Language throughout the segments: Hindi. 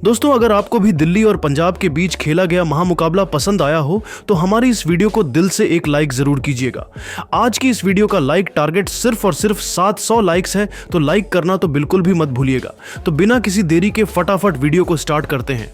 दोस्तों, अगर आपको भी दिल्ली और पंजाब के बीच खेला गया महामुकाबला पसंद आया हो तो हमारी इस वीडियो को दिल से एक लाइक जरूर कीजिएगा। आज की इस वीडियो का लाइक टारगेट सिर्फ और सिर्फ 700 लाइक्स है, तो लाइक करना तो बिल्कुल भी मत भूलिएगा। तो बिना किसी देरी के फटाफट वीडियो को स्टार्ट करते हैं।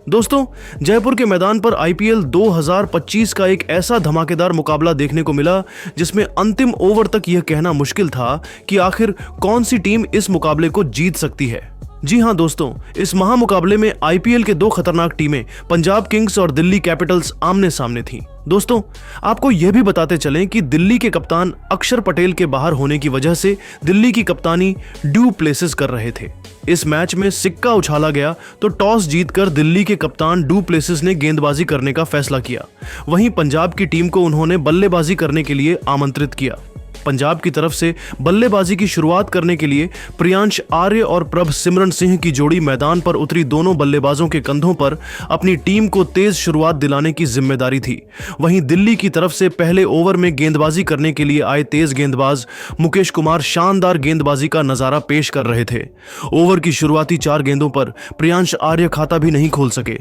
दोस्तों, जयपुर के मैदान पर आईपीएल 2025 का एक ऐसा धमाकेदार मुकाबला देखने को मिला जिसमें अंतिम ओवर तक यह कहना मुश्किल था कि आखिर कौन सी टीम इस मुकाबले को जीत सकती है। जी हां दोस्तों, इस महामुकाबले में आईपीएल के दो खतरनाक टीमें पंजाब किंग्स और दिल्ली कैपिटल्स आमने सामने थीं। दोस्तों, आपको यह भी बताते चलें कि दिल्ली के कप्तान अक्षर पटेल के बाहर होने की वजह से दिल्ली की कप्तानी डू प्लेसिस कर रहे थे। इस मैच में सिक्का उछाला गया तो टॉस जीतकर दिल्ली के कप्तान डू प्लेसिस ने गेंदबाजी करने का फैसला किया। वहीं पंजाब की टीम को उन्होंने बल्लेबाजी करने के लिए आमंत्रित किया। पंजाब की तरफ से बल्लेबाजी की शुरुआत करने के लिए प्रियांश आर्य और प्रभ सिमरन सिंह की जोड़ी मैदान पर उतरी। दोनों बल्लेबाजों के कंधों पर अपनी टीम को तेज शुरुआत दिलाने की जिम्मेदारी थी। वहीं दिल्ली की तरफ से पहले ओवर में गेंदबाजी करने के लिए आए तेज गेंदबाज मुकेश कुमार शानदार गेंदबाजी का नजारा पेश कर रहे थे। ओवर की शुरुआती 4 गेंदों पर प्रियांश आर्य खाता भी नहीं खोल सके,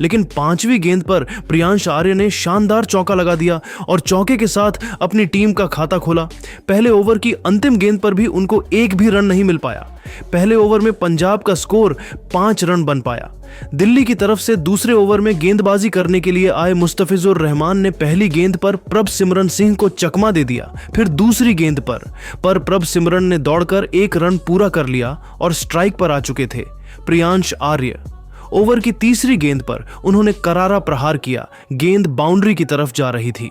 लेकिन 5वीं गेंद पर प्रियांश आर्य ने शानदार चौका लगा दिया और चौके के साथ अपनी टीम का खाता खोला। पहले ओवर की अंतिम गेंद पर भी उनको एक भी रन नहीं मिल पाया। पहले ओवर में पंजाब का स्कोर 5 रन बन पाया। दिल्ली की तरफ से दूसरे ओवर में गेंदबाजी करने के लिए आए मुस्तफिजुर रहमान ने पहली गेंद पर प्रभ सिमरन सिंह को चकमा दे दिया। फिर दूसरी गेंद पर प्रभ सिमरन ने दौड़कर 1 रन पूरा कर लिया और स्ट्राइक पर आ चुके थे प्रियांश आर्य। ओवर की तीसरी गेंद पर उन्होंने करारा प्रहार किया। गेंद बाउंड्री की तरफ जा रही थी,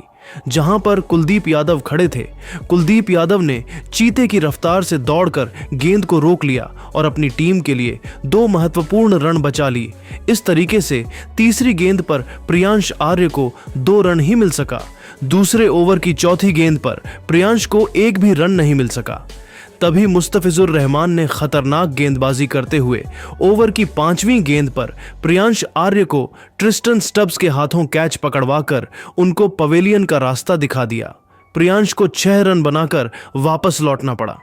जहां पर कुलदीप यादव खड़े थे। कुलदीप यादव ने चीते की रफ्तार से दौड़कर गेंद को रोक लिया और अपनी टीम के लिए 2 महत्वपूर्ण रन बचा लिए। इस तरीके से तीसरी गेंद पर प्रियांश आर्य को 2 रन ही मिल सका। दूसरे ओवर की चौथी गेंद पर प्रियांश को एक भी रन नहीं मिल सका। तभी मुस्तफिजुर रहमान ने खतरनाक गेंदबाजी करते हुए ओवर की 5वीं गेंद पर प्रियांश आर्य को ट्रिस्टन स्टब्स के हाथों कैच पकड़वाकर उनको पवेलियन का रास्ता दिखा दिया। प्रियांश को 6 रन बनाकर वापस लौटना पड़ा।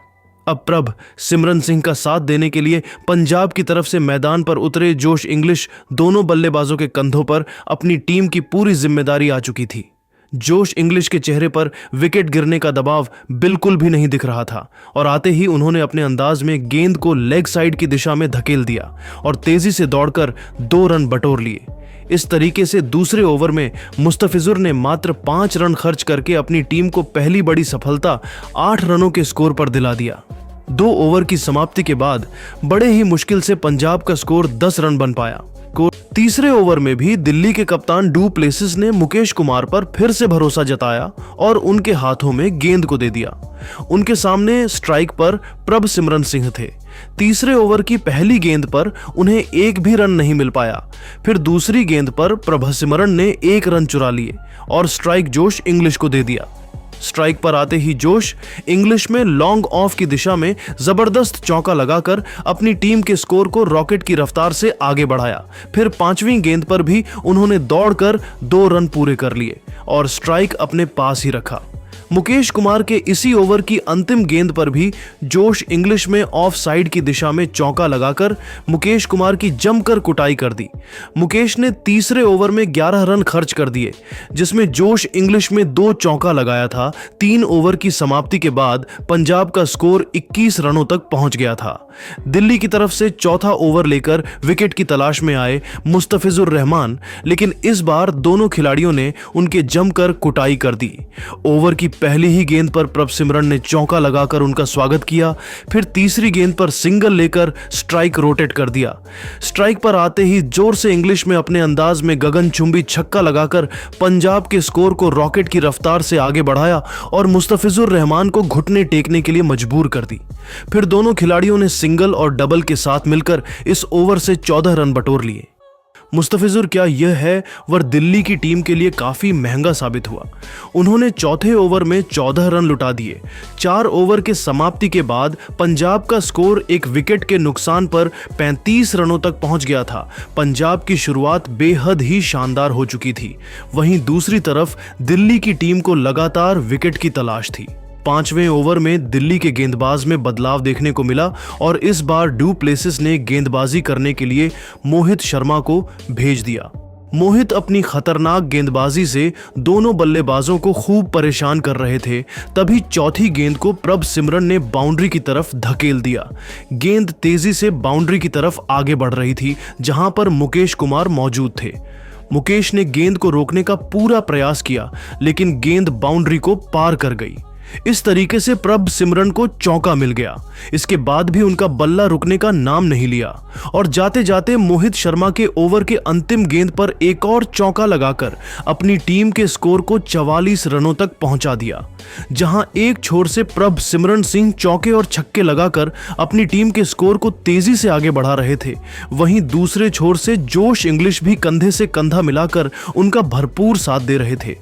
अब प्रभ सिमरन सिंह का साथ देने के लिए पंजाब की तरफ से मैदान पर उतरे जोश इंग्लिश दोनों बल्लेबाजों के कंधों पर अपनी टीम की पूरी जिम्मेदारी आ चुकी थी। जोश इंग्लिश के चेहरे पर विकेट गिरने का दबाव बिल्कुल भी नहीं दिख रहा था और आते ही उन्होंने अपने अंदाज में गेंद को लेग साइड की दिशा में धकेल दिया और तेजी से दौड़कर 2 रन बटोर लिए। इस तरीके से दूसरे ओवर में मुस्तफिजुर ने मात्र 5 रन खर्च करके अपनी टीम को पहली बड़ी सफलता 8 रनों के स्कोर पर दिला दिया। 2 ओवर की समाप्ति के बाद बड़े ही मुश्किल से पंजाब का स्कोर 10 रन बन पाया। तीसरे ओवर में भी दिल्ली के कप्तान डू प्लेसिस ने मुकेश कुमार पर फिर से भरोसा जताया और उनके हाथों में गेंद को दे दिया। उनके सामने स्ट्राइक पर प्रभ सिमरन सिंह थे। तीसरे ओवर की पहली गेंद पर उन्हें एक भी रन नहीं मिल पाया। फिर दूसरी गेंद पर प्रभ सिमरन ने 1 रन चुरा लिए और स्ट्राइक जोश इंग्लिश को दे दिया। स्ट्राइक पर आते ही जोश इंग्लिश में लॉन्ग ऑफ की दिशा में जबरदस्त चौका लगाकर अपनी टीम के स्कोर को रॉकेट की रफ्तार से आगे बढ़ाया। फिर 5वीं गेंद पर भी उन्होंने दौड़कर 2 रन पूरे कर लिए और स्ट्राइक अपने पास ही रखा। मुकेश कुमार के इसी ओवर की अंतिम गेंद पर भी जोश इंग्लिश में ऑफ साइड की दिशा में चौका लगाकर मुकेश कुमार की जमकर कुटाई कर दी। मुकेश ने तीसरे ओवर में 11 रन खर्च कर दिए, जिसमें जोश इंग्लिश में 2 चौका लगाया था। 3 ओवर की समाप्ति के बाद पंजाब का स्कोर 21 रनों तक पहुंच गया था। दिल्ली की तरफ से चौथा ओवर लेकर विकेट की तलाश में आए मुस्तफिजुर रहमान, लेकिन इस बार दोनों खिलाड़ियों ने उनके जमकर कुटाई कर दी। ओवर की पहली ही गेंद पर प्रभ सिमरन ने चौका लगाकर उनका स्वागत किया। फिर तीसरी गेंद पर सिंगल लेकर स्ट्राइक रोटेट कर दिया। स्ट्राइक पर आते ही जोर से इंग्लिश में अपने अंदाज में गगनचुंबी छक्का लगाकर पंजाब के स्कोर को रॉकेट की रफ्तार से आगे बढ़ाया और मुस्तफिजुर रहमान को घुटने टेकने के लिए मजबूर कर दी। फिर दोनों खिलाड़ियों ने सिंगल और डबल के साथ मिलकर इस ओवर से 14 रन बटोर लिए। मुस्तफिजुर क्या यह है वह दिल्ली की टीम के लिए काफी महंगा साबित हुआ। उन्होंने चौथे ओवर में 14 रन लुटा दिए। 4 ओवर के समाप्ति के बाद पंजाब का स्कोर एक विकेट के नुकसान पर 35 रनों तक पहुंच गया था। पंजाब की शुरुआत बेहद ही शानदार हो चुकी थी। वहीं दूसरी तरफ दिल्ली की टीम को लगातार विकेट की तलाश थी। 5वें ओवर में दिल्ली के गेंदबाज में बदलाव देखने को मिला और इस बार डू प्लेसिस ने गेंदबाजी करने के लिए मोहित शर्मा को भेज दिया। मोहित अपनी खतरनाक गेंदबाजी से दोनों बल्लेबाजों को खूब परेशान कर रहे थे। तभी चौथी गेंद को प्रभ सिमरन ने बाउंड्री की तरफ धकेल दिया। गेंद तेजी से बाउंड्री की तरफ आगे बढ़ रही थी, जहां पर मुकेश कुमार मौजूद थे। मुकेश ने गेंद को रोकने का पूरा प्रयास किया, लेकिन गेंद बाउंड्री को पार कर गई। इस तरीके से प्रभ सिमरन को चौका मिल गया। इसके बाद भी उनका बल्ला रुकने का नाम नहीं लिया और जाते जाते मोहित शर्मा के ओवर के अंतिम गेंद पर एक और चौका लगाकर अपनी टीम के स्कोर को 44 रनों तक पहुंचा दिया। जहां एक छोर से प्रभ सिमरन सिंह चौके और छक्के लगाकर अपनी टीम के स्कोर को तेजी से आगे बढ़ा रहे थे, वहीं दूसरे छोर से जोश इंग्लिश भी कंधे से कंधा मिलाकर उनका भरपूर साथ दे रहे थे।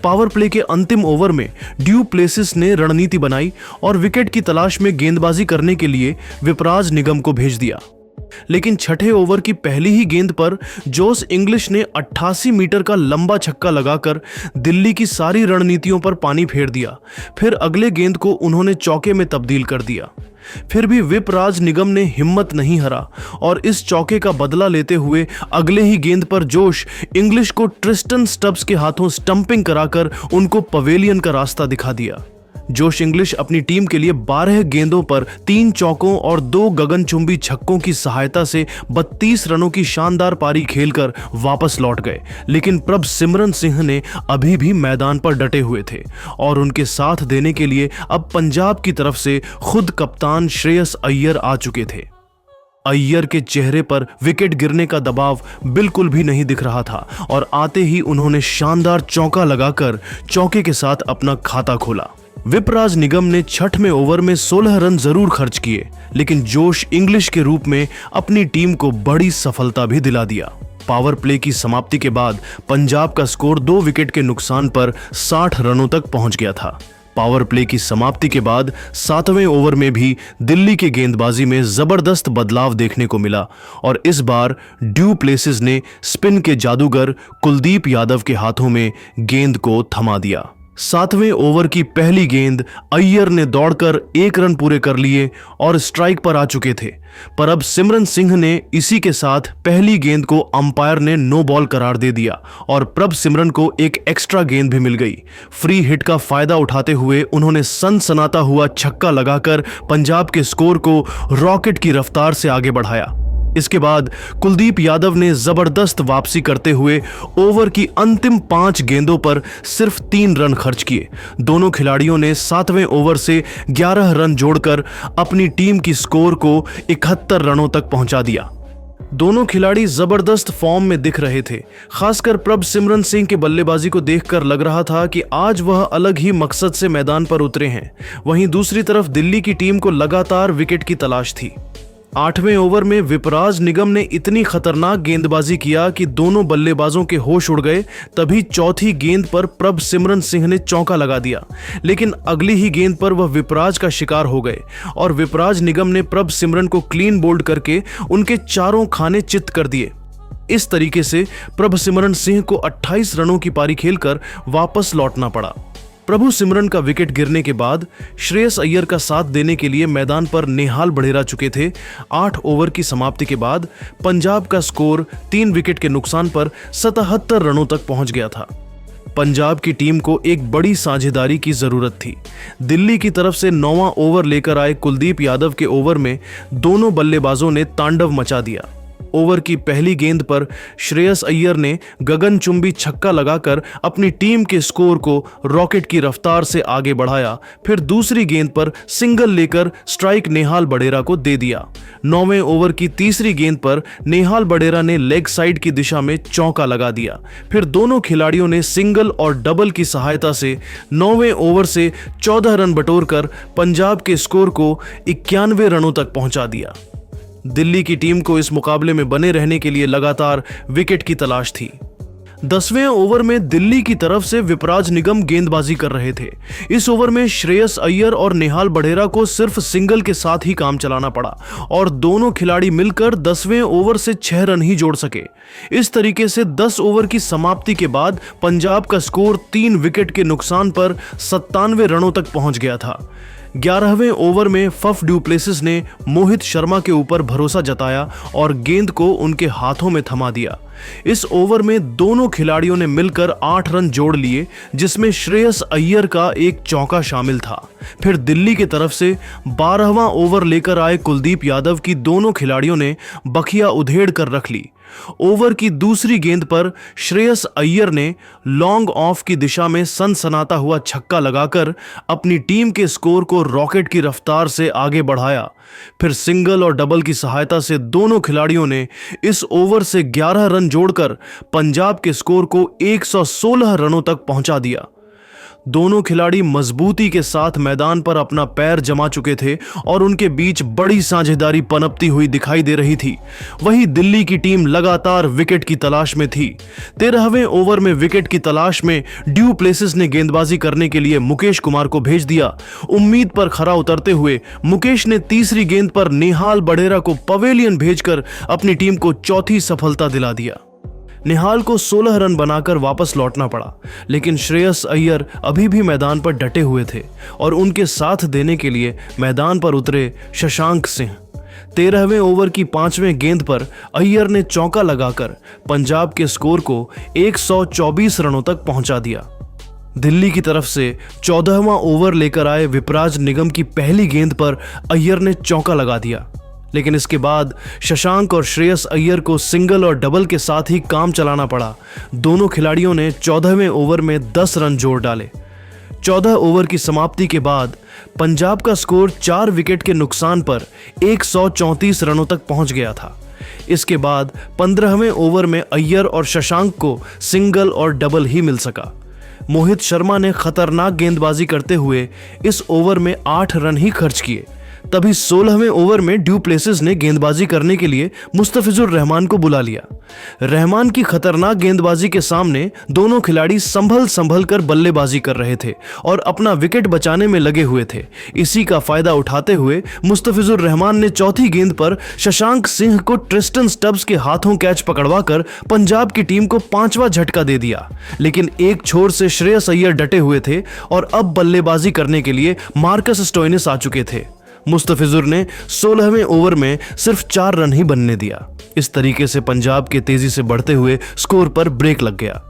पावर प्ले के अंतिम ओवर में ड्यू प्लेसिस ने रणनीति बनाई और विकेट की तलाश में गेंदबाजी करने के लिए विपराज निगम को भेज दिया। लेकिन छठे ओवर की पहली ही गेंद पर जोश इंग्लिश ने 88 मीटर का लंबा छक्का लगाकर दिल्ली की सारी रणनीतियों पर पानी फेर दिया। फिर अगले गेंद को उन्होंने चौके में तब्दील कर दिया। फिर भी विपराज निगम ने हिम्मत नहीं हारा और इस चौके का बदला लेते हुए अगले ही गेंद पर जोश इंग्लिश को ट्रिस्टन स्टब्स के हाथों स्टंपिंग कराकर उनको पवेलियन का रास्ता दिखा दिया। जोश इंग्लिश अपनी टीम के लिए 12 गेंदों पर 3 चौकों और 2 गगनचुंबी छक्कों की सहायता से 32 रनों की शानदार पारी खेलकर वापस लौट गए। लेकिन प्रभ सिमरन सिंह ने अभी भी मैदान पर डटे हुए थे और उनके साथ देने के लिए अब पंजाब की तरफ से खुद कप्तान श्रेयस अय्यर आ चुके थे। अय्यर के चेहरे पर विकेट गिरने का दबाव बिल्कुल भी नहीं दिख रहा था और आते ही उन्होंने शानदार चौका लगाकर चौके के साथ अपना खाता खोला। विपराज निगम ने छठवें ओवर में 16 रन जरूर खर्च किए, लेकिन जोश इंग्लिश के रूप में अपनी टीम को बड़ी सफलता भी दिला दिया। पावर प्ले की समाप्ति के बाद पंजाब का स्कोर 2 विकेट के नुकसान पर 60 रनों तक पहुंच गया था। पावर प्ले की समाप्ति के बाद 7वें ओवर में भी दिल्ली के गेंदबाजी में जबरदस्त बदलाव देखने को मिला और इस बार ड्यू प्लेसिस ने स्पिन के जादूगर कुलदीप यादव के हाथों में गेंद को थमा दिया। 7वें ओवर की पहली गेंद अय्यर ने दौड़कर 1 रन पूरे कर लिए और स्ट्राइक पर आ चुके थे, पर अब सिमरन सिंह ने इसी के साथ पहली गेंद को अंपायर ने नो बॉल करार दे दिया और प्रभ सिमरन को एक एक्स्ट्रा गेंद भी मिल गई। फ्री हिट का फायदा उठाते हुए उन्होंने सनसनाता हुआ छक्का लगाकर पंजाब के स्कोर को रॉकेट की रफ्तार से आगे बढ़ाया। इसके बाद कुलदीप यादव ने जबरदस्त वापसी करते हुए ओवर की अंतिम 5 गेंदों पर सिर्फ 3 रन खर्च किए। दोनों खिलाड़ियों ने 7वें ओवर से 11 रन जोड़कर अपनी टीम की स्कोर को 71 रनों तक पहुंचा दिया। दोनों खिलाड़ी जबरदस्त फॉर्म में दिख रहे थे। खासकर प्रभ सिमरन सिंह के बल्लेबाजी को देखकर लग रहा था कि आज वह अलग ही मकसद से मैदान पर उतरे हैं। वहीं दूसरी तरफ दिल्ली की टीम को लगातार विकेट की तलाश थी। 8वें ओवर में विपराज निगम ने इतनी खतरनाक गेंदबाजी किया कि दोनों बल्लेबाजों के होश उड़ गए। तभी चौथी गेंद पर प्रभ सिमरन सिंह ने चौका लगा दिया, लेकिन अगली ही गेंद पर वह विपराज का शिकार हो गए और विपराज निगम ने प्रभ सिमरन को क्लीन बोल्ड करके उनके चारों खाने चित कर दिए। इस तरीके से प्रभ सिमरन सिंह को 28 रनों की पारी खेलकर वापस लौटना पड़ा। प्रभु सिमरन का विकेट गिरने के बाद श्रेयस अय्यर का साथ देने के लिए मैदान पर नेहाल बढेरा चुके थे। 8 ओवर की समाप्ति के बाद पंजाब का स्कोर 3 विकेट के नुकसान पर 77 रनों तक पहुंच गया था। पंजाब की टीम को एक बड़ी साझेदारी की जरूरत थी। दिल्ली की तरफ से 9वां ओवर लेकर आए कुलदीप यादव के ओवर में दोनों बल्लेबाजों ने तांडव मचा दिया। ओवर की पहली गेंद पर श्रेयस अय्यर ने गगनचुंबी छक्का लगाकर अपनी टीम के स्कोर को रॉकेट की रफ्तार से आगे बढ़ाया। फिर दूसरी गेंद पर सिंगल लेकर स्ट्राइक नेहाल बढेरा को दे दिया। 9वें ओवर की तीसरी गेंद पर नेहाल बढेरा ने लेग साइड की दिशा में चौका लगा दिया। फिर दोनों खिलाड़ियों ने सिंगल और डबल की सहायता से 9वें ओवर से 14 रन बटोरकर पंजाब के स्कोर को 91 रनों तक पहुंचा दिया। दिल्ली की टीम को इस मुकाबले में बने रहने के लिए लगातार विकेट की तलाश थी। 10वें ओवर में दिल्ली की तरफ से विपराज निगम गेंदबाजी कर रहे थे। इस ओवर में श्रेयस अय्यर और नेहाल बढेरा को सिर्फ सिंगल के साथ ही काम चलाना पड़ा और दोनों खिलाड़ी मिलकर 10वें ओवर से 6 रन ही जोड़ सके। इस तरीके से 10 ओवर की समाप्ति के बाद पंजाब का स्कोर 3 विकेट के नुकसान पर 97 रनों तक पहुंच गया था। 11वें ओवर में फफ डू प्लेसिस ने मोहित शर्मा के ऊपर भरोसा जताया और गेंद को उनके हाथों में थमा दिया। इस ओवर में दोनों खिलाड़ियों ने मिलकर 8 रन जोड़ लिए, जिसमें श्रेयस अय्यर का एक चौका शामिल था। फिर दिल्ली की तरफ से 12वां ओवर लेकर आए कुलदीप यादव की दोनों खिलाड़ियों ने बखिया उधेड़ कर रख ली। ओवर की दूसरी गेंद पर श्रेयस अय्यर ने लॉन्ग ऑफ की दिशा में सनसनाता हुआ छक्का लगाकर अपनी टीम के स्कोर को रॉकेट की रफ्तार से आगे बढ़ाया। फिर सिंगल और डबल की सहायता से दोनों खिलाड़ियों ने इस ओवर से 11 रन जोड़कर पंजाब के स्कोर को 116 रनों तक पहुंचा दिया। दोनों खिलाड़ी मजबूती के साथ मैदान पर अपना पैर जमा चुके थे और उनके बीच बड़ी साझेदारी पनपती हुई दिखाई दे रही थी। वहीं दिल्ली की टीम लगातार विकेट की तलाश में थी। 13वें ओवर में विकेट की तलाश में ड्यू प्लेसिस ने गेंदबाजी करने के लिए मुकेश कुमार को भेज दिया। उम्मीद पर खरा उतरते हुए मुकेश ने तीसरी गेंद पर नेहाल बढेरा को पवेलियन भेजकर अपनी टीम को चौथी सफलता दिला दिया। नेहाल को 16 रन बनाकर वापस लौटना पड़ा, लेकिन श्रेयस अय्यर अभी भी मैदान पर डटे हुए थे और उनके साथ देने के लिए मैदान पर उतरे शशांक सिंह। 13वें ओवर की 5वें गेंद पर अय्यर ने चौका लगाकर पंजाब के स्कोर को 124 रनों तक पहुंचा दिया। दिल्ली की तरफ से 14वां ओवर लेकर आए विपराज निगम की पहली गेंद पर अय्यर ने चौका लगा दिया, लेकिन इसके बाद शशांक और श्रेयस अय्यर को सिंगल और डबल के साथ ही काम चलाना पड़ा। दोनों खिलाड़ियों ने 14वें ओवर में 10 रन जोड़ डाले। 14 ओवर की समाप्ति के बाद पंजाब का स्कोर 4 विकेट के नुकसान पर 134 रनों तक पहुंच गया था। इसके बाद 15वें ओवर में अय्यर और शशांक को सिंगल और डबल ही मिल सका। मोहित शर्मा ने खतरनाक गेंदबाजी करते हुए इस ओवर में 8 रन ही खर्च किए। तभी 16वें ओवर में ड्यू प्लेसिस ने गेंदबाजी करने के लिए मुस्तफिजुर रहमान को बुला लिया। रहमान की खतरनाक गेंदबाजी के सामने दोनों खिलाड़ी संभल कर बल्लेबाजी कर रहे थे और अपना विकेट बचाने में लगे हुए थे। इसी का फायदा उठाते हुए मुस्तफिजुर रहमान ने चौथी गेंद पर शशांक सिंह को ट्रिस्टन स्टब्स के हाथों कैच पकड़वाकर पंजाब की टीम को 5वां झटका दे दिया। लेकिन एक छोर से श्रेयस अय्यर डटे हुए थे और अब बल्लेबाजी करने के लिए मार्कस स्टोइनिस आ चुके थे। मुस्तफिजुर ने 16वें ओवर में सिर्फ 4 रन ही बनने दिया। इस तरीके से पंजाब के तेजी से बढ़ते हुए स्कोर पर ब्रेक लग गया।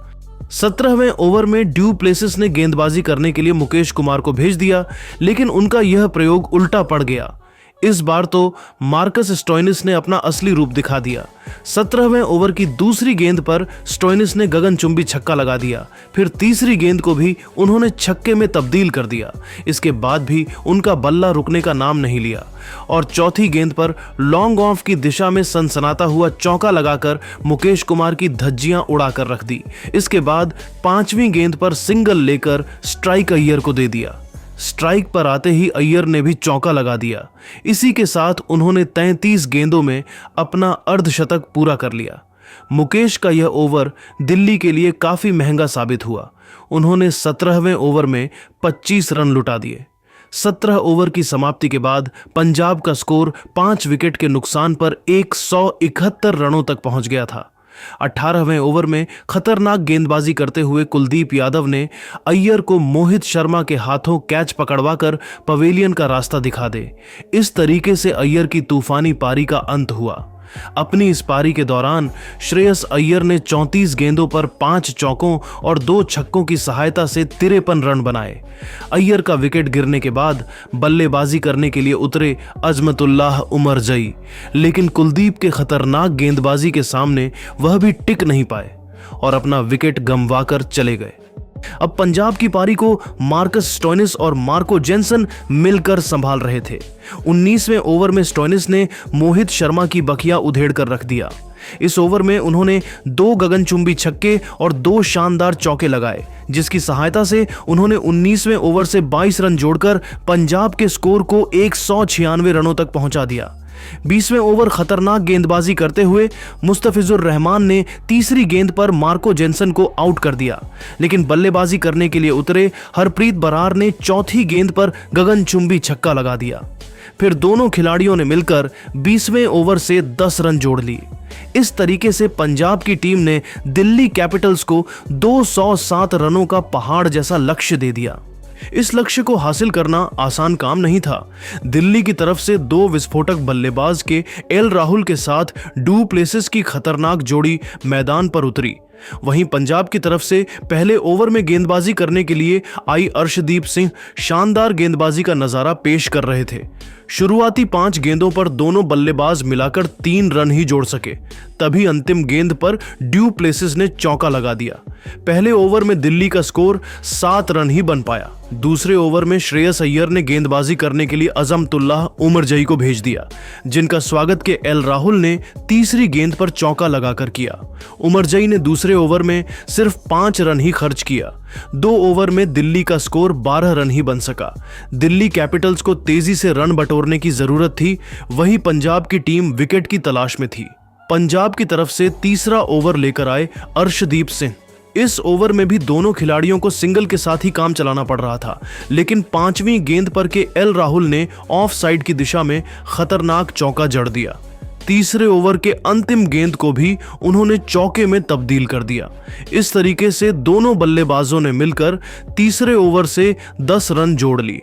17वें ओवर में ड्यू प्लेसिस ने गेंदबाजी करने के लिए मुकेश कुमार को भेज दिया, लेकिन उनका यह प्रयोग उल्टा पड़ गया। इस बार तो मार्कस स्टोइनिस ने अपना असली रूप दिखा दिया। 17वें ओवर की दूसरी गेंद पर स्टोइनिस ने गगनचुंबी छक्का लगा दिया। फिर तीसरी गेंद को भी उन्होंने छक्के में तब्दील कर दिया। इसके बाद भी उनका बल्ला रुकने का नाम नहीं लिया और चौथी गेंद पर लॉन्ग ऑफ की दिशा में सनसनाता हुआ चौका लगाकर मुकेश कुमार की धज्जियां उड़ाकर रख दी। इसके बाद 5वीं गेंद पर सिंगल लेकर स्ट्राइक अय्यर को दे दिया। स्ट्राइक पर आते ही अय्यर ने भी चौका लगा दिया। इसी के साथ उन्होंने 33 गेंदों में अपना अर्धशतक पूरा कर लिया। मुकेश का यह ओवर दिल्ली के लिए काफी महंगा साबित हुआ। उन्होंने 17वें ओवर में 25 रन लुटा दिए। 17 ओवर की समाप्ति के बाद पंजाब का स्कोर 5 विकेट के नुकसान पर 171 रनों तक पहुंच गया था। 18वें ओवर में खतरनाक गेंदबाजी करते हुए कुलदीप यादव ने अय्यर को मोहित शर्मा के हाथों कैच पकड़वाकर पवेलियन का रास्ता दिखा दे। इस तरीके से अय्यर की तूफानी पारी का अंत हुआ। अपनी इस पारी के दौरान श्रेयस अय्यर ने 34 गेंदों पर 5 चौकों और 2 छक्कों की सहायता से 53 रन बनाए। अय्यर का विकेट गिरने के बाद बल्लेबाजी करने के लिए उतरे अजमतुल्लाह उमरजई, लेकिन कुलदीप के खतरनाक गेंदबाजी के सामने वह भी टिक नहीं पाए और अपना विकेट गंवाकर चले गए। अब पंजाब की पारी को मार्कस स्टोइनिस और मार्को जेनसन मिलकर संभाल रहे थे। 19वें ओवर में स्टोइनिस ने मोहित शर्मा की बखिया उधेड़ कर रख दिया। इस ओवर में उन्होंने 2 गगनचुंबी छक्के और 2 शानदार चौके लगाए, जिसकी सहायता से उन्होंने 19वें ओवर से 22 रन जोड़कर पंजाब के स्कोर को 196 रनों तक पहुंचा दिया। 20वें ओवर खतरनाक गेंदबाजी करते हुए मुस्तफिजुर रहमान ने तीसरी गेंद पर मार्को जेनसन को आउट कर दिया, लेकिन बल्लेबाजी करने के लिए उतरे हरप्रीत बरार ने चौथी गेंद पर गगनचुंबी छक्का लगा दिया। फिर दोनों खिलाड़ियों ने मिलकर 20वें ओवर से 10 रन जोड़ लिए। इस तरीके से पंजाब की टीम ने दिल्ली कैपिटल्स को 207 रनों का पहाड़ जैसा लक्ष्य दे दिया। इस लक्ष्य को हासिल करना आसान काम नहीं था। दिल्ली की तरफ से 2 विस्फोटक बल्लेबाज के एल राहुल के साथ डू प्लेसिस की खतरनाक जोड़ी मैदान पर उतरी। वहीं पंजाब की तरफ से पहले ओवर में गेंदबाजी करने के लिए आई अर्शदीप सिंह शानदार गेंदबाजी का नजारा पेश कर रहे थे। शुरुआती 5 गेंदों पर दोनों बल्लेबाज मिलाकर 3 रन ही जोड़ सके। तभी अंतिम गेंद पर ड्यू प्लेसिस ने चौका लगा दिया। पहले ओवर में दिल्ली का स्कोर 7 रन ही बन पाया। दूसरे ओवर में श्रेयस अय्यर ने गेंदबाजी करने के लिए अजमतुल्लाह उमरजई को भेज दिया, जिनका स्वागत के एल राहुल ने तीसरी गेंद पर चौका लगाकर किया। उमरजई ने दूसरे ओवर में सिर्फ 5 रन ही खर्च किया। 2 ओवर में दिल्ली का स्कोर 12 रन ही बन सका। दिल्ली कैपिटल्स को तेजी से रन बटोरने की जरूरत थी, वहीं पंजाब की टीम विकेट की तलाश में थी। पंजाब की तरफ से तीसरा ओवर लेकर आए अर्शदीप सिंह। इस ओवर में भी दोनों खिलाड़ियों को सिंगल के साथ ही काम चलाना पड़ रहा था, लेकिन 5वीं गेंद पर के एल राहुल ने ऑफ साइड की दिशा में खतरनाक चौका जड़ दिया। तीसरे ओवर के अंतिम गेंद को भी उन्होंने चौके में तब्दील कर दिया। इस तरीके से दोनों बल्लेबाजों ने मिलकर तीसरे ओवर से 10 रन जोड़ ली।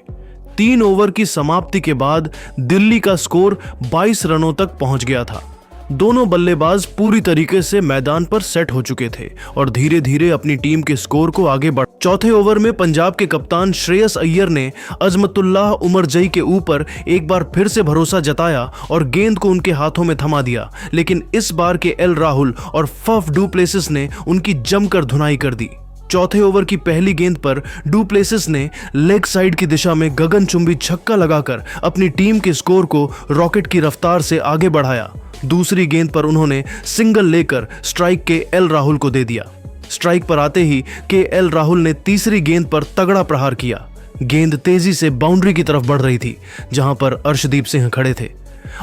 3 ओवर की समाप्ति के बाद दिल्ली का स्कोर 22 रनों तक पहुंच गया था। दोनों बल्लेबाज पूरी तरीके से मैदान पर सेट हो चुके थे और धीरे धीरे अपनी टीम के स्कोर को आगे बढ़। चौथे ओवर में पंजाब के कप्तान श्रेयस अय्यर ने अजमतुल्लाह उमरजई के ऊपर एक बार फिर से भरोसा जताया और गेंद को उनके हाथों में थमा दिया, लेकिन इस बार के एल राहुल और फफ डू प्लेसिस ने उनकी जमकर धुनाई कर दी। चौथे ओवर की पहली गेंद पर डू प्लेसिस ने लेग साइड की दिशा में गगनचुंबी छक्का लगाकर अपनी टीम के स्कोर को रॉकेट की रफ्तार से आगे बढ़ाया। दूसरी गेंद पर उन्होंने सिंगल लेकर स्ट्राइक के एल राहुल को दे दिया। स्ट्राइक पर आते ही के एल राहुल ने तीसरी गेंद पर तगड़ा प्रहार किया। गेंद तेजी से बाउंड्री की तरफ बढ़ रही थी, जहां पर अर्शदीप सिंह खड़े थे।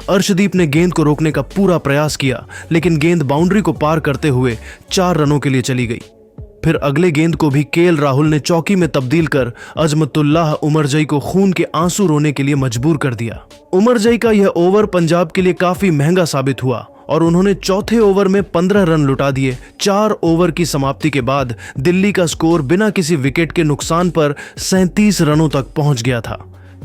अर्शदीप ने गेंद को रोकने का पूरा प्रयास किया, लेकिन गेंद बाउंड्री को पार करते हुए 4 रनों के लिए चली गई। फिर अगले गेंद को भी केएल राहुल ने चौकी में तब्दील कर अजमतुल्लाह उमरजई को खून के आंसू रोने के लिए मजबूर कर दिया। उमरजई का यह ओवर पंजाब के लिए काफी महंगा साबित हुआ और उन्होंने चौथे ओवर में 15 रन लुटा दिए। 4 ओवर की समाप्ति के बाद दिल्ली का स्कोर बिना किसी विकेट के नुकसान पर 37 रनों तक पहुंच गया था।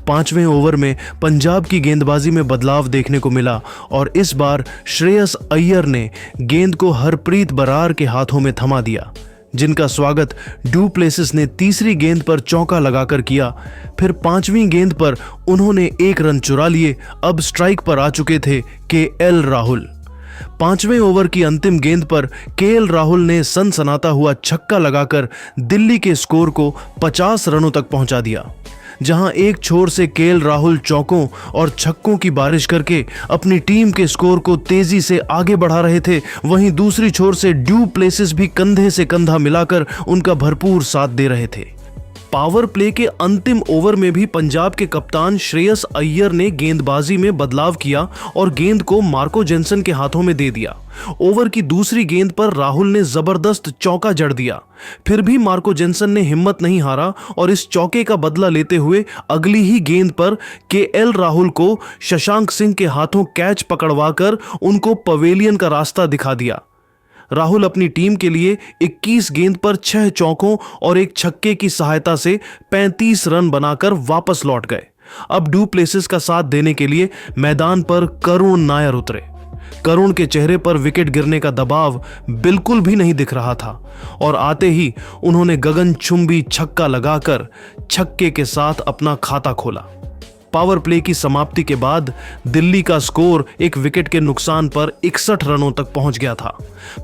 5वें ओवर में पंजाब की गेंदबाजी में बदलाव देखने को मिला और इस बार श्रेयस अय्यर ने गेंद को हरप्रीत बरार के हाथों में थमा दिया, जिनका स्वागत डू प्लेसिस ने तीसरी गेंद पर चौका लगाकर किया। फिर 5वीं गेंद पर उन्होंने 1 रन चुरा लिए। अब स्ट्राइक पर आ चुके थे केएल राहुल। 5वें ओवर की अंतिम गेंद पर केएल राहुल ने सनसनाता हुआ छक्का लगाकर दिल्ली के स्कोर को 50 रनों तक पहुंचा दिया। जहां एक छोर से केएल राहुल चौकों और छक्कों की बारिश करके अपनी टीम के स्कोर को तेजी से आगे बढ़ा रहे थे, वहीं दूसरी छोर से डू प्लेसिस भी कंधे से कंधा मिलाकर उनका भरपूर साथ दे रहे थे। पावर प्ले के अंतिम ओवर में भी पंजाब के कप्तान श्रेयस अय्यर ने गेंदबाजी में बदलाव किया और गेंद को मार्को जेनसन के हाथों में दे दिया। ओवर की दूसरी गेंद पर राहुल ने जबरदस्त चौका जड़ दिया। फिर भी मार्को जेनसन ने हिम्मत नहीं हारा और इस चौके का बदला लेते हुए अगली ही गेंद पर केएल राहुल को शशांक सिंह के हाथों कैच पकड़वाकर उनको पवेलियन का रास्ता दिखा दिया। राहुल अपनी टीम के लिए 21 गेंद पर 6 चौकों और 1 छक्के की सहायता से 35 रन बनाकर वापस लौट गए। अब डू प्लेसिस का साथ देने के लिए मैदान पर करुण नायर उतरे। करुण के चेहरे पर विकेट गिरने का दबाव बिल्कुल भी नहीं दिख रहा था और आते ही उन्होंने गगनचुंबी छक्का लगाकर छक्के के साथ अपना खाता खोला। पावर प्ले की समाप्ति के बाद दिल्ली का स्कोर 1 विकेट के नुकसान पर 61 रनों तक पहुंच गया था।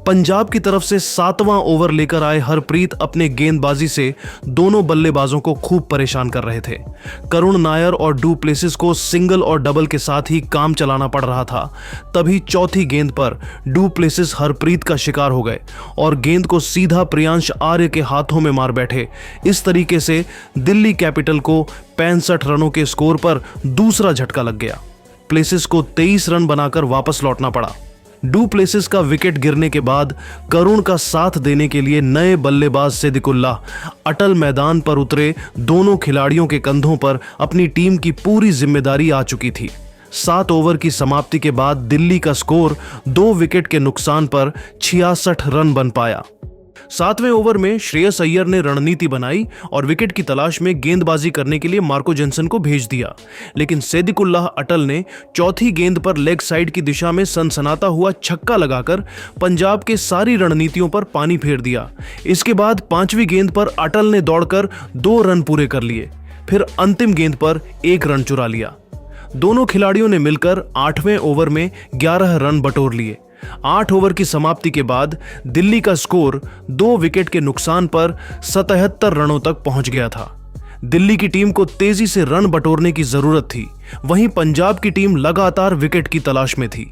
पंजाब की तरफ से 7वां ओवर लेकर आए हरप्रीत अपने गेंदबाजी से दोनों बल्लेबाजों को खूब परेशान कर रहे थे। करुण नायर और डू प्लेसिस को सिंगल और डबल के साथ ही काम चलाना पड़ रहा था। तभी चौथी गेंद पर डू प्लेसिस हरप्रीत का शिकार हो गए और गेंद को सीधा प्रियांश आर्य के हाथों में मार बैठे। इस तरीके से दिल्ली कैपिटल को 65 रनों के स्कोर पर दूसरा झटका लग गया। प्लेसिस को 23 रन बनाकर वापस लौटना पड़ा। डू प्लेसिस का विकेट गिरने के बाद करुण का साथ देने के लिए नए बल्लेबाज सिद्दीकुल्लाह अटल मैदान पर उतरे। दोनों खिलाड़ियों के कंधों पर अपनी टीम की पूरी जिम्मेदारी आ चुकी थी। 7 ओवर की समाप्ति के बाद दिल्ली का स्कोर 2 विकेट के नुकसान पर 66 रन बन पाया। 7वें ओवर में श्रेयस अय्यर ने रणनीति बनाई और विकेट की तलाश में गेंदबाजी करने के लिए मार्को जेनसन को भेज दिया, लेकिन सिद्दीकुल्लाह अटल ने चौथी गेंद पर लेग साइड की दिशा में सनसनाता हुआ छक्का लगाकर पंजाब के सारी रणनीतियों पर पानी फेर दिया। इसके बाद 5वीं गेंद पर अटल ने दौड़कर 2 रन पूरे कर लिए, फिर अंतिम गेंद पर 1 रन चुरा लिया। दोनों खिलाड़ियों ने मिलकर 8वें ओवर में 11 रन बटोर लिए। 8 ओवर की समाप्ति के बाद दिल्ली का स्कोर 2 विकेट के नुकसान पर 77 रनों तक पहुंच गया था। दिल्ली की टीम को तेजी से रन बटोरने की जरूरत थी, वहीं पंजाब की टीम लगातार विकेट की तलाश में थी।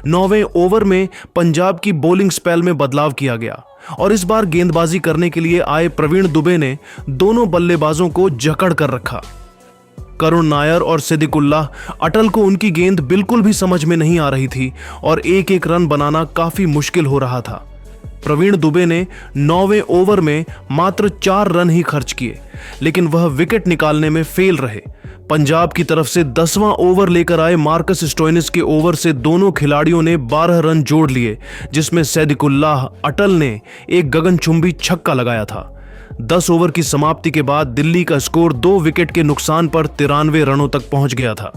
9वें ओवर में पंजाब की बॉलिंग स्पेल में बदलाव किया गया और इस बार गेंदबाजी करने के लिए आए प्रवीण दुबे ने दोनों बल्लेबाजों को जकड़ कर रखा। करुण नायर और सिद्दीकुल्लाह अटल को उनकी गेंद बिल्कुल भी समझ में नहीं आ रही थी और एक रन बनाना काफी मुश्किल हो रहा था। प्रवीण दुबे ने 9वें ओवर में मात्र 4 रन ही खर्च किए, लेकिन वह विकेट निकालने में फेल रहे। पंजाब की तरफ से 10वां ओवर लेकर आए मार्कस स्टोइनिस के ओवर से दोनों खिलाड़ियों ने 12 रन जोड़ लिए, जिसमें सिद्दीकुल्लाह अटल ने एक गगनचुंबी छक्का लगाया था। 10 ओवर की समाप्ति के बाद दिल्ली का स्कोर 2 विकेट के नुकसान पर 93 रनों तक पहुंच गया था।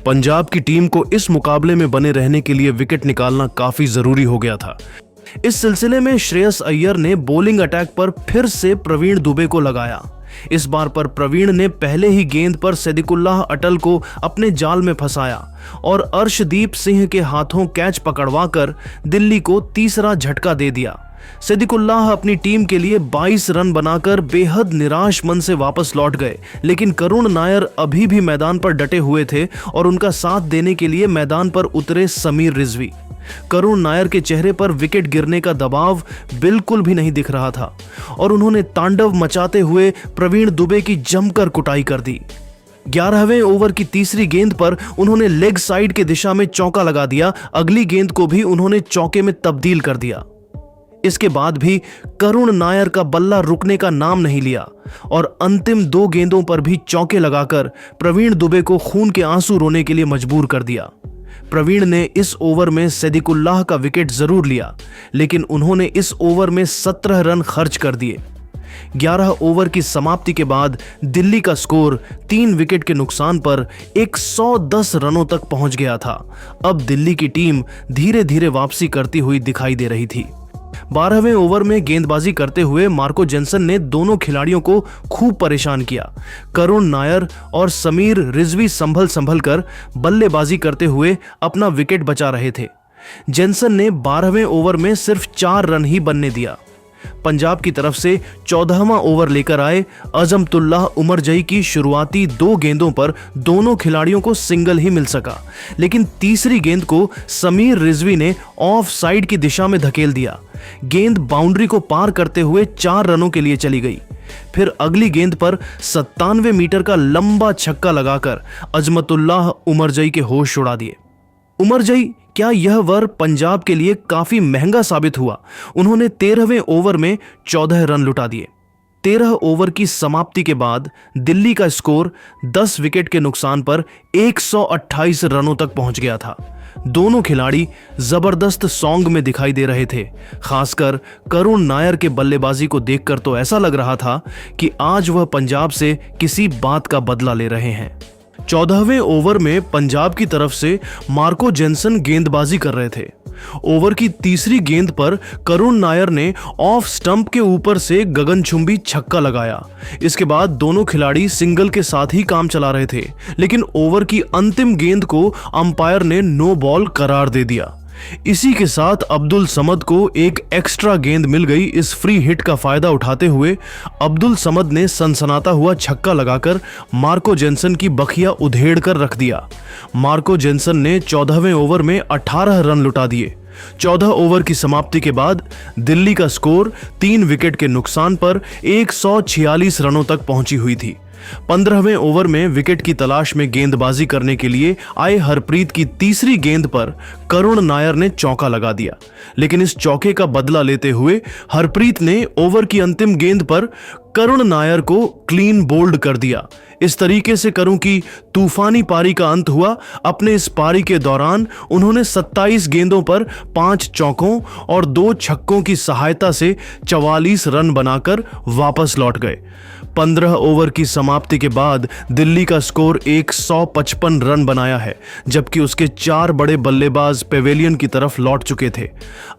पंजाब की टीम को इस मुकाबले में बने रहने के लिए विकेट निकालना काफी जरूरी हो गया था। इस सिलसिले में श्रेयस अय्यर ने बॉलिंग अटैक पर फिर से प्रवीण दुबे को लगाया। इस बार पर प्रवीण ने पहले ही गेंद पर सिद्दीकुल्लाह अटल को अपने जाल में फंसाया और अर्शदीप सिंह के हाथों कैच पकड़वाकर दिल्ली को तीसरा झटका दे दिया। सिद्दीकुल्लाह अपनी टीम के लिए 22 रन बनाकर बेहद निराश मन से वापस लौट गए, लेकिन करुण नायर अभी भी मैदान पर डटे हुए थे और उनका साथ देने के लिए मैदान पर उतरे समीर रिजवी। करुण नायर के चेहरे पर विकेट गिरने का दबाव बिल्कुल भी नहीं दिख रहा था और उन्होंने तांडव मचाते हुए प्रवीण दुबे की जमकर कुटाई कर दी। 11वें ओवर की तीसरी गेंद पर उन्होंने लेग साइड की दिशा में चौका लगा दिया। अगली गेंद को भी उन्होंने चौके में तब्दील कर दिया। इसके बाद भी करुण नायर का बल्ला रुकने का नाम नहीं लिया और अंतिम 2 गेंदों पर भी चौके लगाकर प्रवीण दुबे को खून के आंसू रोने के लिए मजबूर कर दिया। प्रवीण ने इस ओवर में सिद्दीकुल्लाह का विकेट जरूर लिया, लेकिन उन्होंने इस ओवर में 17 रन खर्च कर दिए। 11 ओवर की समाप्ति के बाद दिल्ली का स्कोर 3 विकेट के नुकसान पर 110 रनों तक पहुंच गया था। अब दिल्ली की टीम धीरे धीरे वापसी करती हुई दिखाई दे रही थी। 12वें ओवर में गेंदबाजी करते हुए मार्को जेनसन ने दोनों खिलाड़ियों को खूब परेशान किया। करुण नायर और समीर रिजवी संभल कर बल्लेबाजी करते हुए अपना विकेट बचा रहे थे। जेनसन ने 12वें ओवर में सिर्फ 4 रन ही बनने दिया। पंजाब की तरफ से 14वां ओवर लेकर आए अजमतुल्लाह उमरजई की शुरुआती 2 गेंदों पर दोनों खिलाड़ियों को सिंगल ही मिल सका, लेकिन तीसरी गेंद को समीर रिजवी ने ऑफ साइड की दिशा में धकेल दिया। गेंद बाउंड्री को पार करते हुए 4 रनों के लिए चली गई। फिर अगली गेंद पर 97 मीटर का लंबा छक्का लगाकर अजमतुल्लाह उमरजई के होश उड़ा दिए। उमरजई, क्या यह वर पंजाब के लिए काफी महंगा साबित हुआ। उन्होंने 13वें ओवर में 14 रन लुटा दिए। 13 ओवर की समाप्ति के बाद दिल्ली का स्कोर 10 विकेट के नुकसान पर 128 रनों तक पहुंच गया था। दोनों खिलाड़ी जबरदस्त सॉन्ग में दिखाई दे रहे थे। खासकर करुण नायर के बल्लेबाजी को देखकर तो ऐसा लग रहा था कि आज वह पंजाब से किसी बात का बदला ले रहे हैं। 14वें ओवर में पंजाब की तरफ से मार्को जेनसन गेंदबाजी कर रहे थे। ओवर की तीसरी गेंद पर करुण नायर ने ऑफ स्टंप के ऊपर से गगनचुंबी छक्का लगाया। इसके बाद दोनों खिलाड़ी सिंगल के साथ ही काम चला रहे थे, लेकिन ओवर की अंतिम गेंद को अंपायर ने नो बॉल करार दे दिया। इसी के साथ अब्दुल समद को एक एक्स्ट्रा गेंद मिल गई। इस फ्री हिट का फायदा उठाते हुए अब्दुल समद ने सनसनाता हुआ छक्का लगाकर मार्को जेनसन की बखिया उधेड़ कर रख दिया। मार्को जेनसन ने 14वें ओवर में 18 रन लुटा दिए। 14 ओवर की समाप्ति के बाद दिल्ली का स्कोर 3 विकेट के नुकसान पर 146 रनों तक पहुंची हुई थी। 15वें ओवर में विकेट की तलाश में गेंदबाजी करने के लिए आए हरप्रीत की तीसरी गेंद पर करुण नायर ने चौका लगा दिया, लेकिन इस चौके का बदला लेते हुए हरप्रीत ने ओवर की अंतिम गेंद पर करुण नायर को क्लीन बोल्ड कर दिया। इस तरीके से करुण की तूफानी पारी का अंत हुआ। अपने इस पारी के दौरान उन्होंने 27 गेंदों पर 5 चौकों और 2 छक्कों की सहायता से 44 रन बनाकर वापस लौट गए। 15 ओवर की समाप्ति के बाद दिल्ली का स्कोर 155 रन बनाया है, जबकि उसके 4 बड़े बल्लेबाज पेवेलियन की तरफ लौट चुके थे।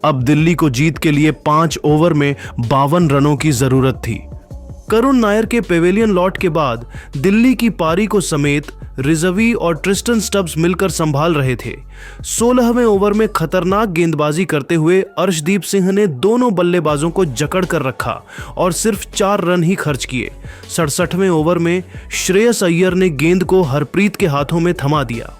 अब दिल्ली को जीत के लिए 5 ओवर में 52 रनों की जरूरत थी। करुण नायर के पेवेलियन लौट के बाद दिल्ली की पारी को समेत रिजवी और ट्रिस्टन स्टब्स मिलकर संभाल रहे थे। 16वें ओवर में खतरनाक गेंदबाजी करते हुए अर्शदीप सिंह ने दोनों बल्लेबाजों को जकड़ कर रखा और सिर्फ 4 रन ही खर्च किए। 67वें ओवर में श्रेयस अय्यर ने गेंद को हरप्रीत के हाथों में थमा दिया।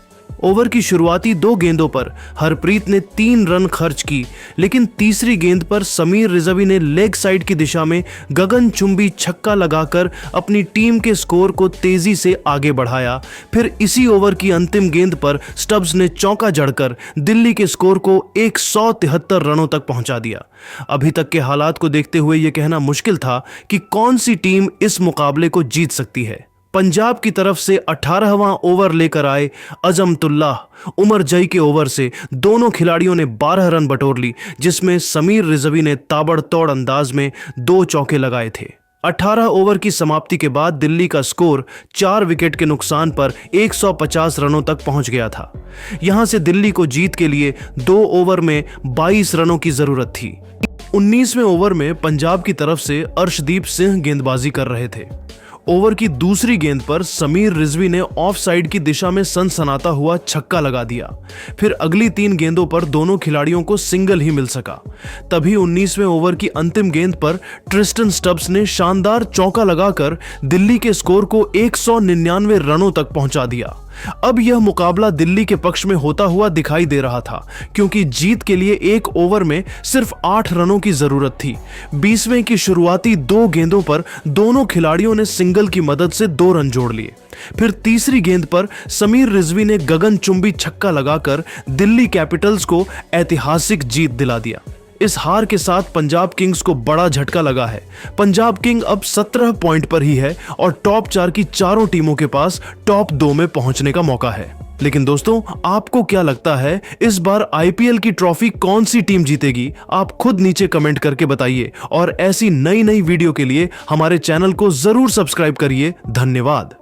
ओवर की शुरुआती 2 गेंदों पर हरप्रीत ने 3 रन खर्च की, लेकिन तीसरी गेंद पर समीर रिजवी ने लेग साइड की दिशा में गगनचुंबी छक्का लगाकर अपनी टीम के स्कोर को तेजी से आगे बढ़ाया। फिर इसी ओवर की अंतिम गेंद पर स्टब्स ने चौका जड़कर दिल्ली के स्कोर को 173 रनों तक पहुंचा दिया। अभी तक के हालात को देखते हुए यह कहना मुश्किल था कि कौन सी टीम इस मुकाबले को जीत सकती है। पंजाब की तरफ से 18वां ओवर लेकर आए अजमतुल्लाह उमर जई के ओवर से दोनों खिलाड़ियों ने 12 रन बटोर ली, जिसमें समीर रिजवी ने ताबड़तोड़ अंदाज में 2 चौके लगाए थे। 18 ओवर की समाप्ति के बाद दिल्ली का स्कोर 4 विकेट के नुकसान पर 150 रनों तक पहुंच गया था। यहां से दिल्ली को जीत के लिए 2 ओवर में 22 रनों की जरूरत थी। 19वें ओवर में पंजाब की तरफ से अर्शदीप सिंह गेंदबाजी कर रहे थे। ओवर की दूसरी गेंद पर समीर रिजवी ने ऑफ साइड की दिशा में सनसनाता हुआ छक्का लगा दिया। फिर अगली 3 गेंदों पर दोनों खिलाड़ियों को सिंगल ही मिल सका। तभी 19वें ओवर की अंतिम गेंद पर ट्रिस्टन स्टब्स ने शानदार चौका लगाकर दिल्ली के स्कोर को 199 रनों तक पहुंचा दिया। अब यह मुकाबला दिल्ली के पक्ष में होता हुआ दिखाई दे रहा था, क्योंकि जीत के लिए 1 ओवर में सिर्फ 8 रनों की जरूरत थी। 20वें की शुरुआती 2 गेंदों पर दोनों खिलाड़ियों ने सिंगल की मदद से 2 रन जोड़ लिए। फिर तीसरी गेंद पर समीर रिजवी ने गगनचुंबी छक्का लगाकर दिल्ली कैपिटल्स को ऐतिहासिक जीत दिला दिया। इस हार के साथ पंजाब किंग्स को बड़ा झटका लगा है। पंजाब किंग अब 17 पॉइंट पर ही है और टॉप 4 की चारों टीमों के पास टॉप 2 में पहुंचने का मौका है। लेकिन दोस्तों, आपको क्या लगता है इस बार आईपीएल की ट्रॉफी कौन सी टीम जीतेगी? आप खुद नीचे कमेंट करके बताइए और ऐसी नई वीडियो के लिए हमारे चैनल को जरूर सब्सक्राइब करिए। धन्यवाद।